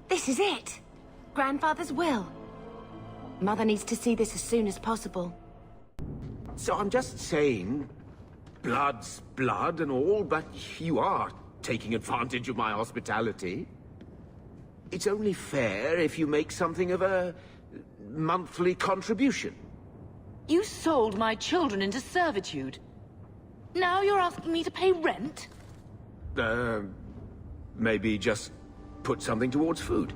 This is it. Grandfather's will. Mother needs to see this as soon as possible. So I'm just saying, blood's blood and all, but you are taking advantage of my hospitality. It's only fair if you make something of a monthly contribution. You sold my children into servitude. Now you're asking me to pay rent? Maybe just put something towards food.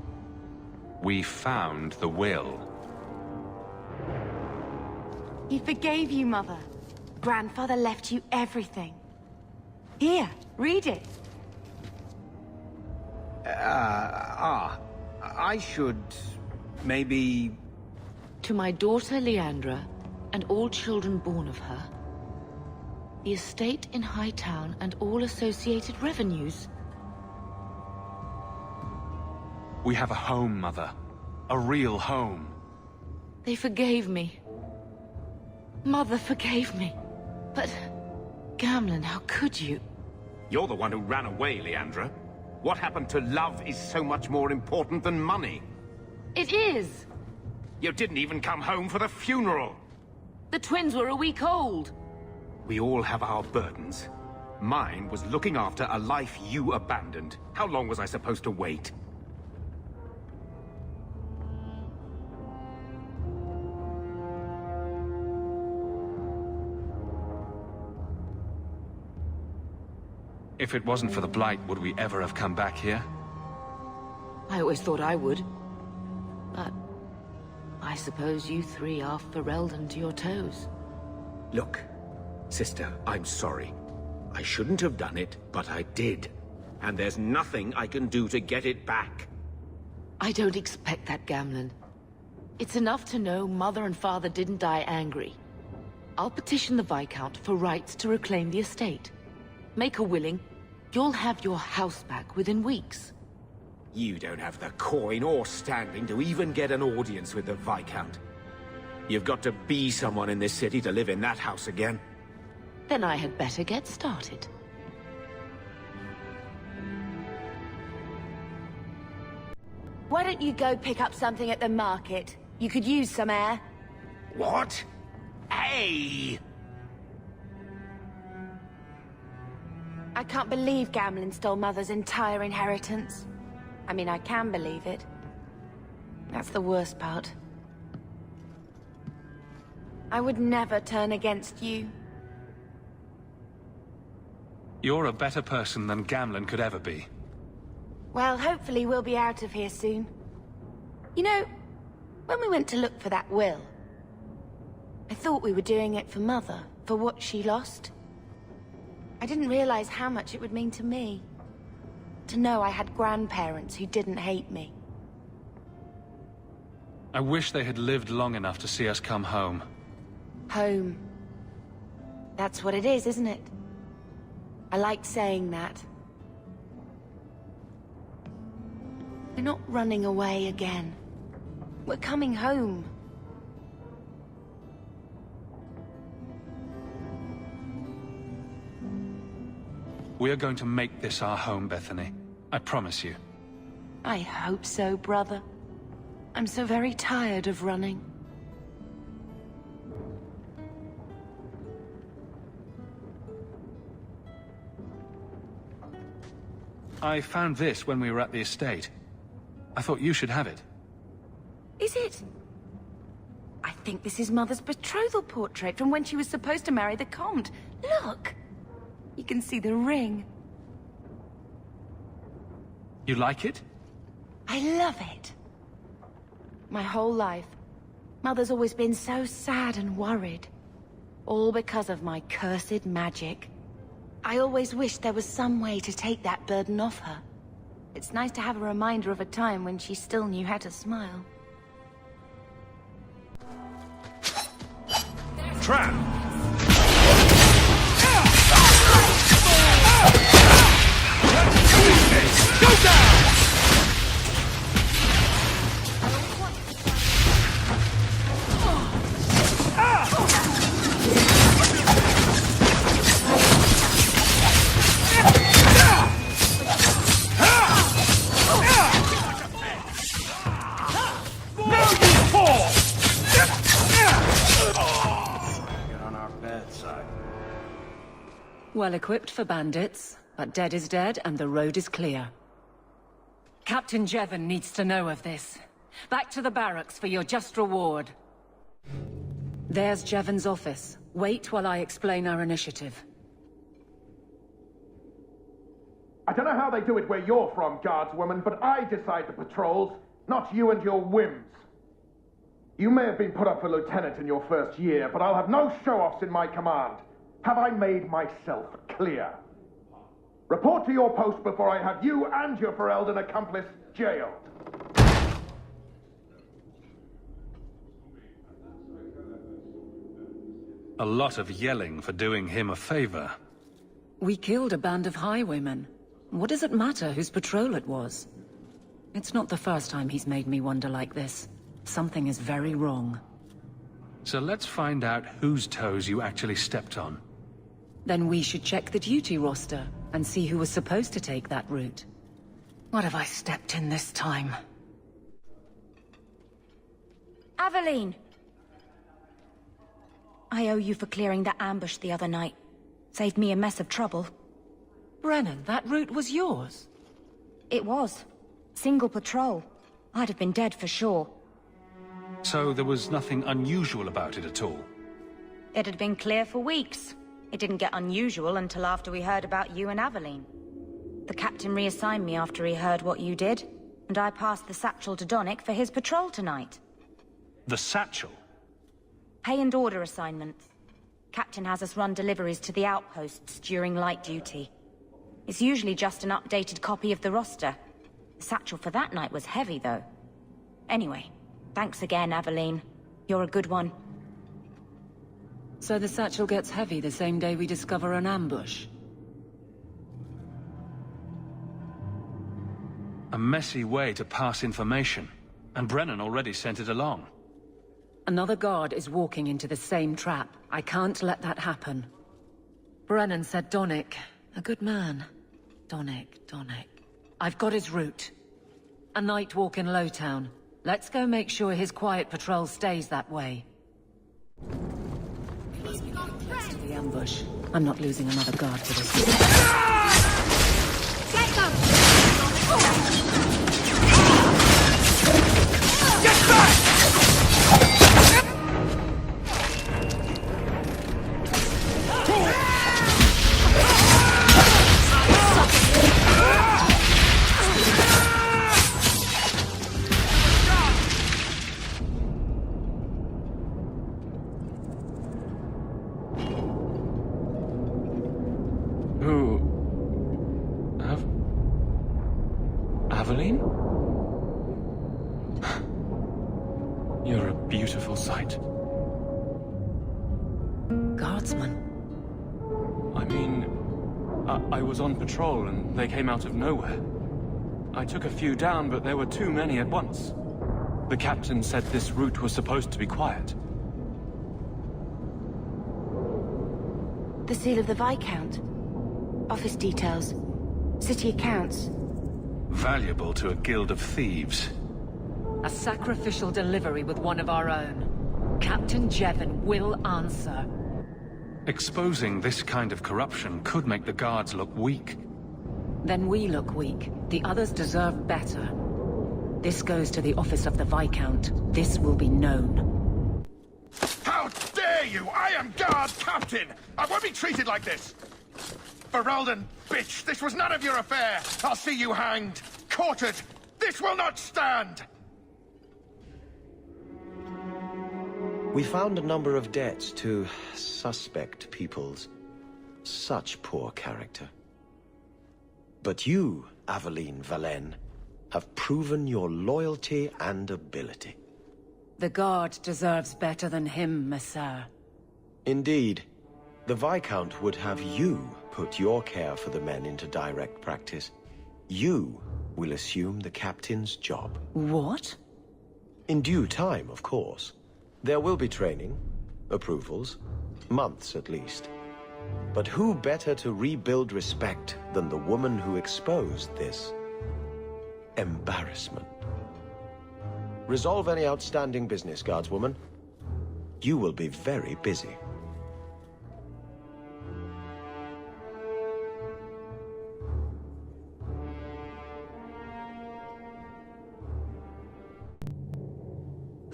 We found the will. He forgave you, Mother. Grandfather left you everything. Here, read it. I should... maybe... To my daughter Leandra, and all children born of her, the estate in Hightown and all associated revenues. We have a home, Mother. A real home. They forgave me. Mother forgave me. But... Gamlen, how could you? You're the one who ran away, Leandra. What happened to love is so much more important than money. It is! You didn't even come home for the funeral. The twins were a week old. We all have our burdens. Mine was looking after a life you abandoned. How long was I supposed to wait? If it wasn't for the Blight, would we ever have come back here? I always thought I would. But... I suppose you three are Ferelden to your toes. Look, sister, I'm sorry. I shouldn't have done it, but I did. And there's nothing I can do to get it back. I don't expect that, Gamlen. It's enough to know Mother and Father didn't die angry. I'll petition the Viscount for rights to reclaim the estate. Make her willing, you'll have your house back within weeks. You don't have the coin or standing to even get an audience with the Viscount. You've got to be someone in this city to live in that house again. Then I had better get started. Why don't you go pick up something at the market? You could use some air. What? Hey! I can't believe Gamlen stole Mother's entire inheritance. I mean, I can believe it. That's the worst part. I would never turn against you. You're a better person than Gamlen could ever be. Well, hopefully we'll be out of here soon. You know, when we went to look for that will, I thought we were doing it for Mother, for what she lost. I didn't realize how much it would mean to me. To know I had grandparents who didn't hate me. I wish they had lived long enough to see us come home. Home. That's what it is, isn't it? I like saying that. We're not running away again. We're coming home. We are going to make this our home, Bethany. I promise you. I hope so, brother. I'm so very tired of running. I found this when we were at the estate. I thought you should have it. Is it? I think this is Mother's betrothal portrait from when she was supposed to marry the Comte. Look! You can see the ring. You like it? I love it. My whole life, Mother's always been so sad and worried. All because of my cursed magic. I always wished there was some way to take that burden off her. It's nice to have a reminder of a time when she still knew how to smile. Trap! Go down! Well equipped for bandits, but dead is dead and the road is clear. Captain Jevon needs to know of this. Back to the barracks for your just reward. There's Jevon's office. Wait while I explain our initiative. I don't know how they do it where you're from, guardswoman, but I decide the patrols, not you and your whims. You may have been put up for lieutenant in your first year, but I'll have no show-offs in my command. Have I made myself clear? Report to your post before I have you and your Ferelden accomplice jailed. A lot of yelling for doing him a favor. We killed a band of highwaymen. What does it matter whose patrol it was? It's not the first time he's made me wonder like this. Something is very wrong. So let's find out whose toes you actually stepped on. Then we should check the duty roster and see who was supposed to take that route. What have I stepped in this time? Aveline! I owe you for clearing that ambush the other night. Saved me a mess of trouble. Brennan, that route was yours? It was. Single patrol. I'd have been dead for sure. So there was nothing unusual about it at all? It had been clear for weeks. It didn't get unusual until after we heard about you and Aveline. The captain reassigned me after he heard what you did, and I passed the satchel to Donnic for his patrol tonight. The satchel? Pay and order assignments. Captain has us run deliveries to the outposts during light duty. It's usually just an updated copy of the roster. The satchel for that night was heavy, though. Anyway, thanks again, Aveline. You're a good one. So the satchel gets heavy the same day we discover an ambush? A messy way to pass information. And Brennan already sent it along. Another guard is walking into the same trap. I can't let that happen. Brennan said Donnic. A good man. Donnic. I've got his route. A night walk in Lowtown. Let's go make sure his quiet patrol stays that way. Close to the ambush. I'm not losing another guard for this. Get them! Get back! Aveline? You're a beautiful sight. Guardsman? I mean, I was on patrol and they came out of nowhere. I took a few down, but there were too many at once. The captain said this route was supposed to be quiet. The seal of the Viscount. Office details. City accounts. Valuable to a guild of thieves. A sacrificial delivery with one of our own. Captain Jevon will answer. Exposing this kind of corruption could make the guards look weak. Then we look weak. The others deserve better. This goes to the office of the Viscount. This will be known. How dare you! I am guard captain! I won't be treated like this! Ferelden, bitch! This was none of your affair! I'll see you hanged! Quartered! This will not stand! We found a number of debts to suspect peoples. Such poor character. But you, Aveline Valen, have proven your loyalty and ability. The guard deserves better than him, Messire. Indeed. The Viscount would have you put your care for the men into direct practice. You will assume the captain's job. What? In due time, of course. There will be training, approvals, months at least. But who better to rebuild respect than the woman who exposed this embarrassment? Resolve any outstanding business, guardswoman. You will be very busy.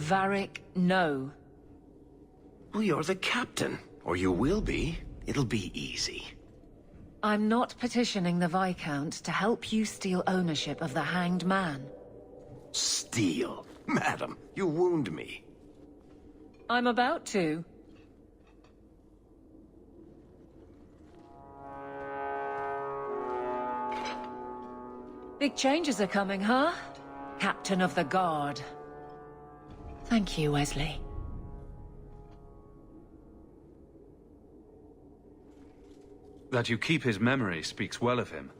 Varric, no. Well, you're the captain. Or you will be. It'll be easy. I'm not petitioning the Viscount to help you steal ownership of the Hanged Man. Steal? Madam, you wound me. I'm about to. Big changes are coming, huh? Captain of the Guard. Thank you, Wesley. That you keep his memory speaks well of him.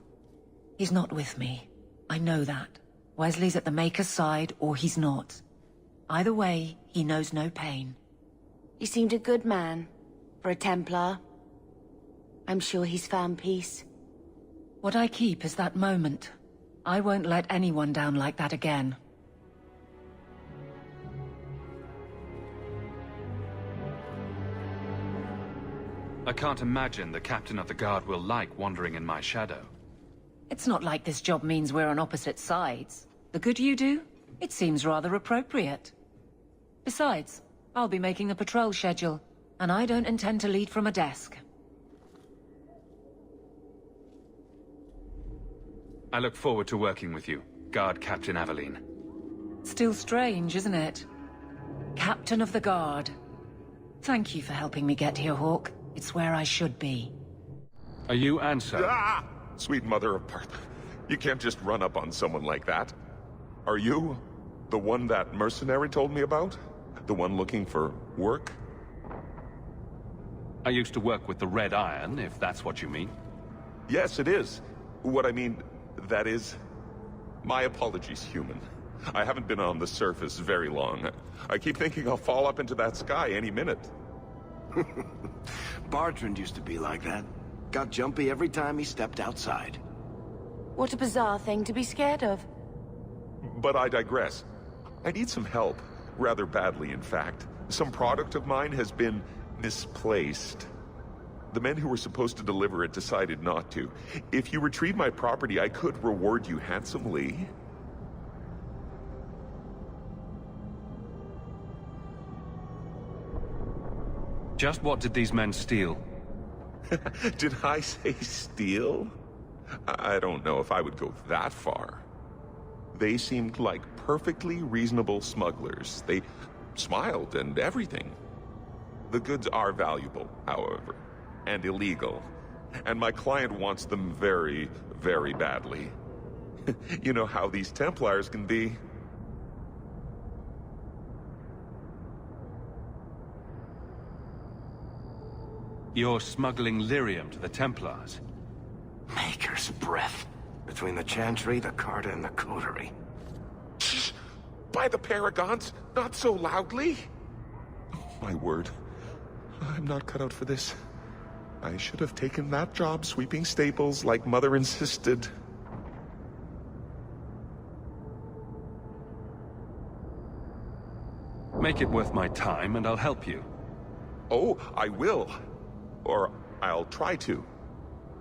He's not with me. I know that. Wesley's at the Maker's side, or he's not. Either way, he knows no pain. He seemed a good man. For a Templar. I'm sure he's found peace. What I keep is that moment. I won't let anyone down like that again. I can't imagine the Captain of the Guard will like wandering in my shadow. It's not like this job means we're on opposite sides. The good you do, it seems rather appropriate. Besides, I'll be making the patrol schedule, and I don't intend to lead from a desk. I look forward to working with you, Guard Captain Aveline. Still strange, isn't it? Captain of the Guard. Thank you for helping me get here, Hawk. It's where I should be. Are you Ansel? Ah! Sweet mother of Parth. You can't just run up on someone like that. Are you the one that mercenary told me about? The one looking for work? I used to work with the Red Iron, if that's what you mean. Yes, it is. What I mean, that is... My apologies, human. I haven't been on the surface very long. I keep thinking I'll fall up into that sky any minute. Bartrand used to be like that. Got jumpy every time he stepped outside. What a bizarre thing to be scared of. But I digress. I need some help. Rather badly, in fact. Some product of mine has been misplaced. The men who were supposed to deliver it decided not to. If you retrieve my property, I could reward you handsomely. Just what did these men steal? Did I say steal? I don't know if I would go that far. They seemed like perfectly reasonable smugglers. They smiled and everything. The goods are valuable, however, and illegal. And my client wants them very, very badly. You know how these Templars can be. You're smuggling lyrium to the Templars. Maker's breath. Between the Chantry, the Carta, and the Coterie. Shh! By the Paragons, not so loudly! Oh, my word. I'm not cut out for this. I should have taken that job sweeping stables like Mother insisted. Make it worth my time and I'll help you. Oh, I will. Or I'll try to.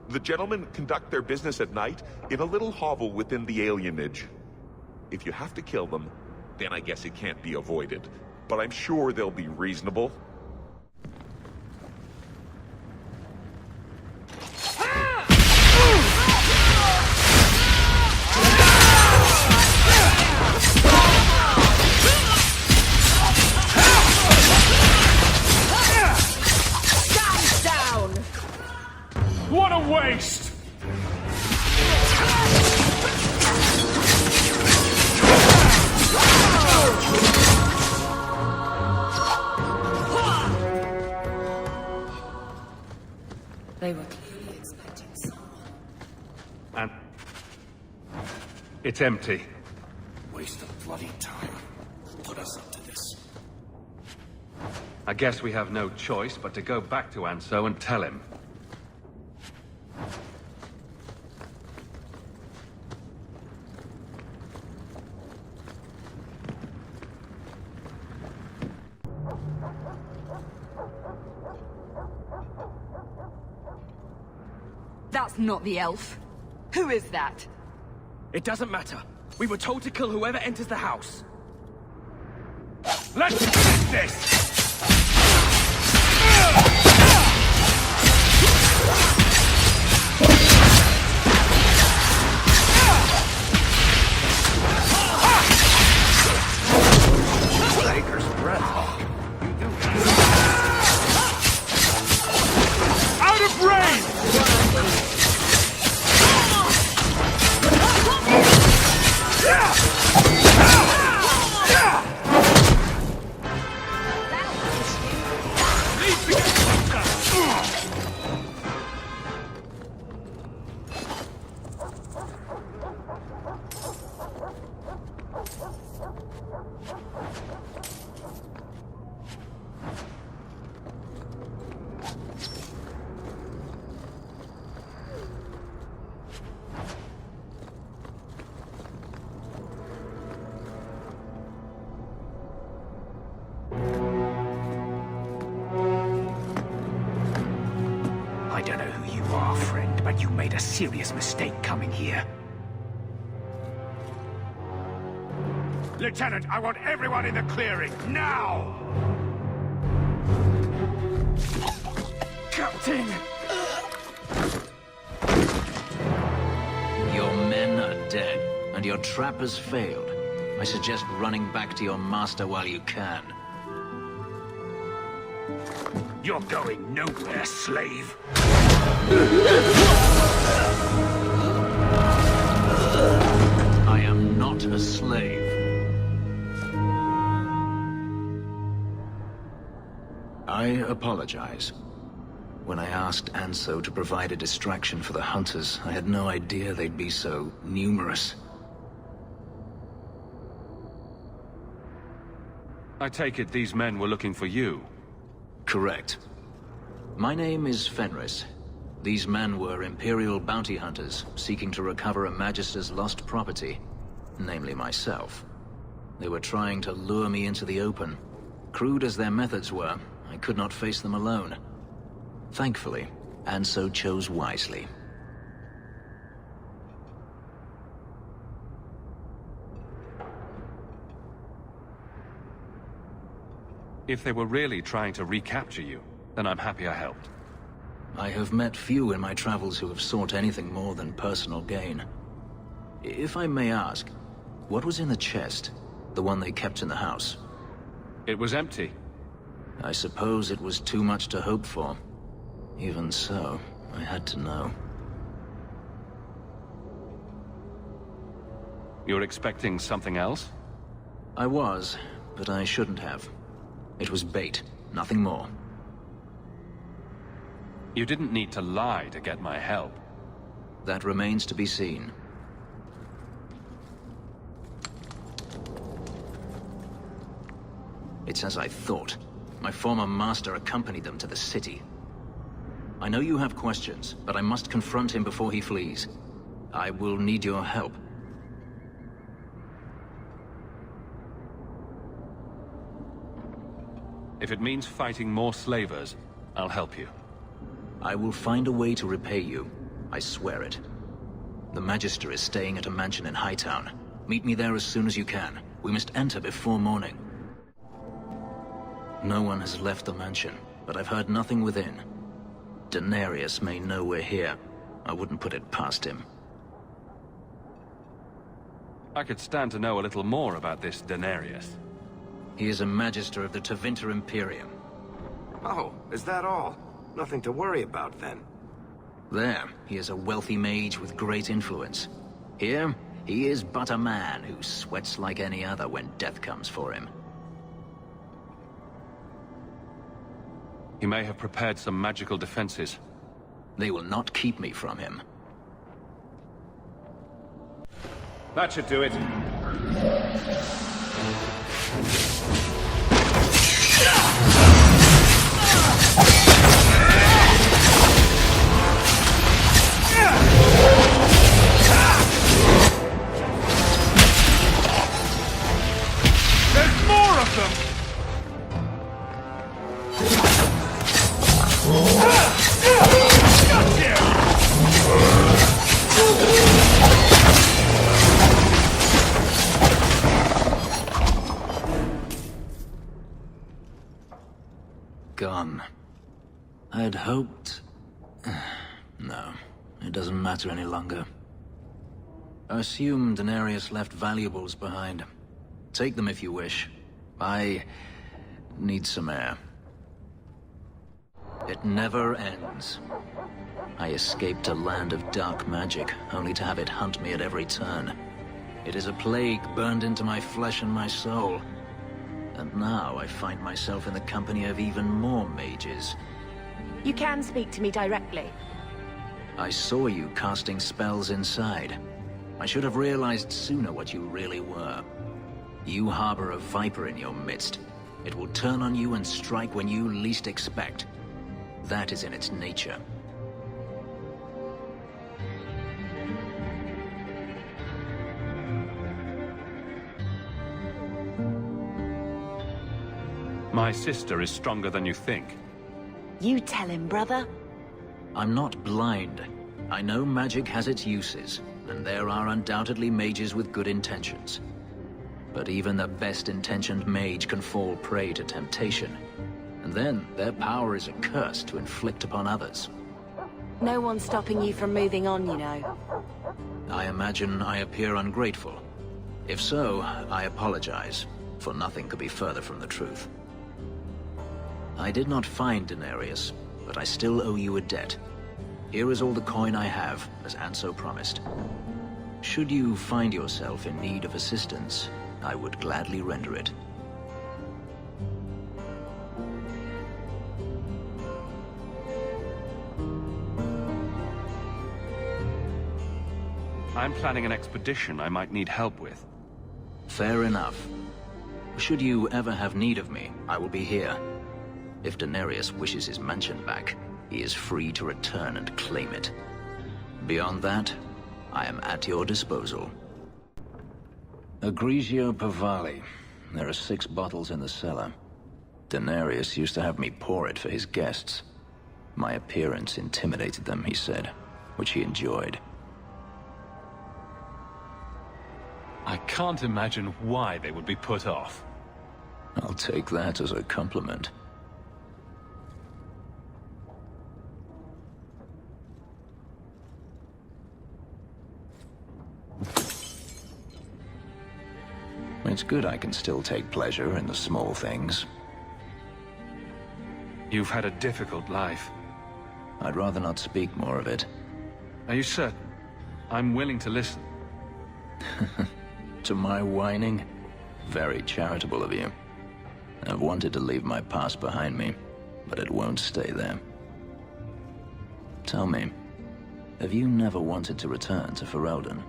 The gentlemen conduct their business at night in a little hovel within the alienage. If you have to kill them, then I guess it can't be avoided. But I'm sure they'll be reasonable. What a waste! They were clearly expecting someone. And... it's empty. Waste of bloody time. Put us up to this. I guess we have no choice but to go back to Anso and tell him. That's not the elf. Who is that? It doesn't matter. We were told to kill whoever enters the house. Let's finish this! Baker's breath. Out of range! I don't know who you are, friend, but you made a serious mistake coming here. Lieutenant, I want everyone in the clearing, now! Captain! Your men are dead, and your trap has failed. I suggest running back to your master while you can. You're going nowhere, slave! I am not a slave. I apologize. When I asked Anso to provide a distraction for the hunters, I had no idea they'd be so numerous. I take it these men were looking for you. Correct. My name is Fenris. These men were Imperial bounty hunters, seeking to recover a Magister's lost property, namely myself. They were trying to lure me into the open. Crude as their methods were, I could not face them alone. Thankfully, Anso chose wisely. If they were really trying to recapture you, then I'm happy I helped. I have met few in my travels who have sought anything more than personal gain. If I may ask, what was in the chest? The one they kept in the house? It was empty. I suppose it was too much to hope for. Even so, I had to know. You're expecting something else? I was, but I shouldn't have. It was bait, nothing more. You didn't need to lie to get my help. That remains to be seen. It's as I thought. My former master accompanied them to the city. I know you have questions, but I must confront him before he flees. I will need your help. If it means fighting more slavers, I'll help you. I will find a way to repay you. I swear it. The Magister is staying at a mansion in Hightown. Meet me there as soon as you can. We must enter before morning. No one has left the mansion, but I've heard nothing within. Denarius may know we're here. I wouldn't put it past him. I could stand to know a little more about this Denarius. He is a Magister of the Tevinter Imperium. Oh, is that all? Nothing to worry about, then. There, he is a wealthy mage with great influence. Here, he is but a man who sweats like any other when death comes for him. He may have prepared some magical defenses. They will not keep me from him. That should do it. There's more of them! gone. I had hoped... No, it doesn't matter any longer. I assume Daenerys left valuables behind. Take them if you wish. I need some air. It never ends. I escaped a land of dark magic, only to have it hunt me at every turn. It is a plague burned into my flesh and my soul. And now I find myself in the company of even more mages. You can speak to me directly. I saw you casting spells inside. I should have realized sooner what you really were. You harbor a viper in your midst. It will turn on you and strike when you least expect. That is in its nature. My sister is stronger than you think. You tell him, brother. I'm not blind. I know magic has its uses, and there are undoubtedly mages with good intentions. But even the best-intentioned mage can fall prey to temptation. And then their power is a curse to inflict upon others. No one's stopping you from moving on, you know. I imagine I appear ungrateful. If so, I apologize, for nothing could be further from the truth. I did not find Daenerys, but I still owe you a debt. Here is all the coin I have, as Anso promised. Should you find yourself in need of assistance, I would gladly render it. I'm planning an expedition I might need help with. Fair enough. Should you ever have need of me, I will be here. If Daenerys wishes his mansion back, he is free to return and claim it. Beyond that, I am at your disposal. Agrigio Pavali. There are 6 bottles in the cellar. Daenerys used to have me pour it for his guests. My appearance intimidated them, he said, which he enjoyed. I can't imagine why they would be put off. I'll take that as a compliment. It's good I can still take pleasure in the small things. You've had a difficult life. I'd rather not speak more of it. Are you certain? I'm willing to listen. To my whining? Very charitable of you. I've wanted to leave my past behind me, but it won't stay there. Tell me, have you never wanted to return to Ferelden?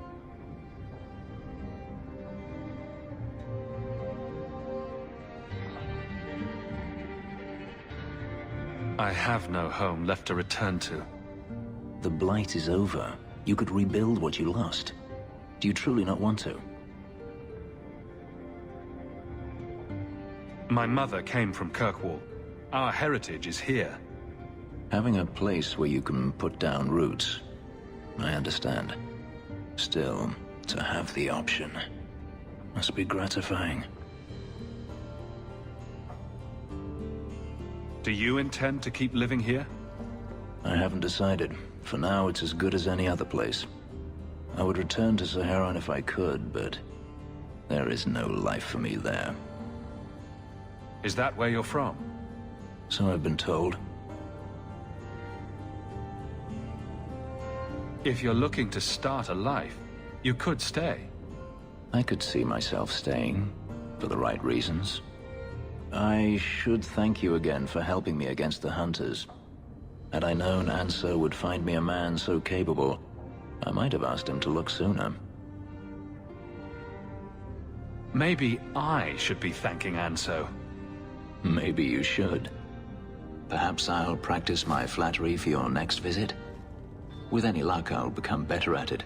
I have no home left to return to. The Blight is over. You could rebuild what you lost. Do you truly not want to? My mother came from Kirkwall. Our heritage is here. Having a place where you can put down roots, I understand. Still, to have the option must be gratifying. Do you intend to keep living here? I haven't decided. For now, it's as good as any other place. I would return to Saharan if I could, but there is no life for me there. Is that where you're from? So I've been told. If you're looking to start a life, you could stay. I could see myself staying, for the right reasons. I should thank you again for helping me against the Hunters. Had I known Anso would find me a man so capable, I might have asked him to look sooner. Maybe I should be thanking Anso. Maybe you should. Perhaps I'll practice my flattery for your next visit. With any luck, I'll become better at it.